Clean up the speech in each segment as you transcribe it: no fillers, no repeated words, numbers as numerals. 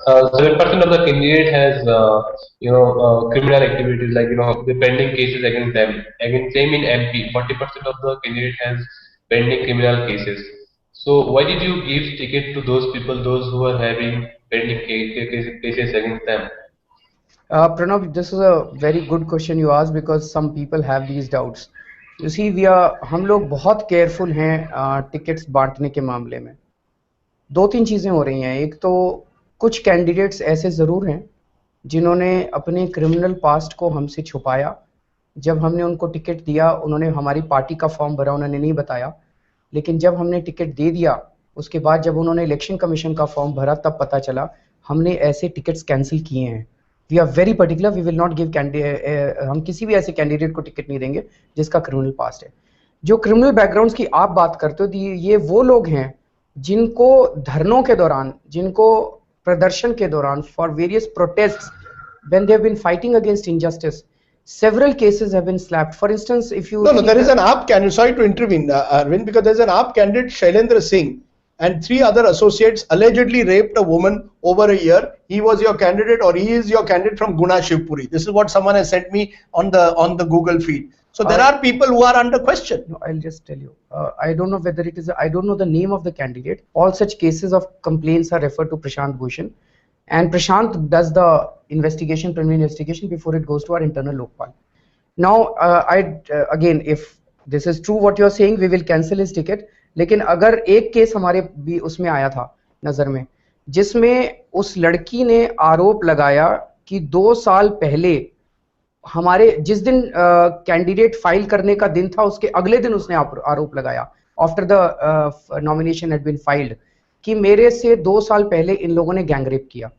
7% of the candidate has, criminal activities, like, the pending cases against them. Again, same in MP, 40% of the candidate has pending criminal cases. So why did you give ticket to those people, those who are having pending cases against them? Pranav, this is a very good question you asked because some people have these doubts. You see, हम लोग बहुत careful हैं tickets बांटने के मामले में। दो तीन चीज़ें हो रही हैं। एक तो कुछ कैंडिडेट्स ऐसे ज़रूर हैं जिन्होंने अपने क्रिमिनल पास्ट को हमसे छुपाया। जब हमने उनको टिकट दिया, उन्होंने हमारी पार्टी का फॉर्म भरा, उन्होंने नहीं बताया। लेकिन जब हमने टिकट दे दिया, उसके बाद जब उन्होंने इलेक्शन कमीशन का फॉर्म भरा, तब पता चला हमने ऐसे टिकट्स कैंसिल किए हैं। We are very particular, we will not give हम किसी भी ऐसे कैंडिडेट को टिकट नहीं देंगे जिसका क्रिमिनल पास्ट है। जो क्रिमिनल बैकग्राउंड्स की आप बात करते हो, ये वो लोग हैं जिनको धरनों के दौरान, जिनको प्रदर्शन के दौरान, for various protests, when they have been fighting against injustice, several cases have been slapped. For instance, if you no, there is an AAP candidate. Sorry to intervene, Arvind, because there's an AAP candidate, Shailendra Singh, and 3 other associates allegedly raped a woman over a year. He was your candidate, or he is your candidate from Guna Shivpuri. This is what someone has sent me on the Google feed. So there are people who are under question. No, I'll just tell you. I don't know whether it is. I don't know the name of the candidate. All such cases of complaints are referred to Prashant Bhushan, and Prashant does the investigation, preliminary investigation, before it goes to our internal Lokpal. Now, again, if this is true what you are saying, we will cancel his ticket. लेकिन अगर एक case हमारे भी उसमें आया था नजर में, जिसमें उस लड़की ने आरोप लगाया कि 2 साल पहले हमारे जिस दिन कैंडिडेट फाइल करने का दिन था, उसके अगले दिन उसने आरोप लगाया, after the nomination had been filed, कि मेरे से 2 साल पहले इन लोगों ने गैंगरेप किया।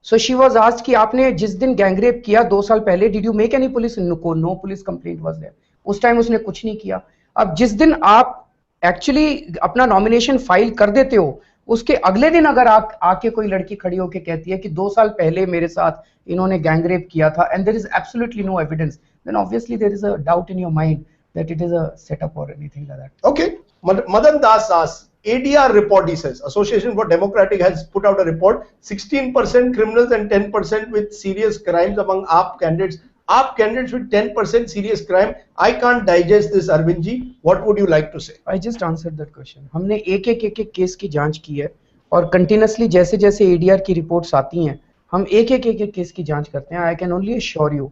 सो शी वाज आस्क्ड कि आपने जिस दिन गैंगरेप किया 2 साल पहले, did you make any police? No police complaint was there. उस टाइम उसने कुछ नहीं किया। अब जिस दिन आप एक्चुअली अपना नॉमिनेशन फाइल कर देते हो, उसके अगले दिन अगर आप आके कोई लड़की खड़ी होके कहती है कि 2 साल पहले मेरे साथ इन्होंने गैंगरेप किया था, and there is absolutely no evidence, then obviously there is a doubt in your mind that it is a setup और anything like that. Okay, Madan Das asks, ADR report, he says, Association for Democratic has put out a report, 16% criminals and 10% with serious crimes among AAP candidates. AAP candidates with 10% serious crime. I can't digest this, Arvind ji. What would you like to say? I just answered that question. हमने एक case की जांच की है, और continuously जैसे जैसे ADR की रिपोर्ट्स आती हैं, हम एक केस की जांच करते हैं। I can only assure you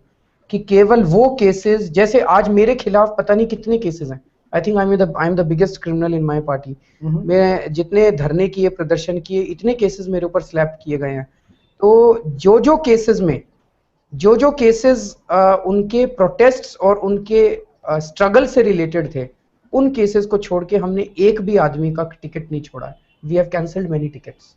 कि केवल वो केसेस, जैसे आज मेरे खिलाफ पता नहीं कितने केसेस हैं। I think I am the biggest criminal in my party. मैं जितने धरने किए, प्रदर्शन किए, इतने केसेस मेरे ऊपर स्लैप किए गए हैं। तो जो केसेस में जो केसेस उनके प्रोटेस्ट्स और उनके स्ट्रगल से रिलेटेड थे, उन केसेस को छोड़ के हमने एक भी आदमी का टिकट नहीं छोड़ा है। We have cancelled many tickets.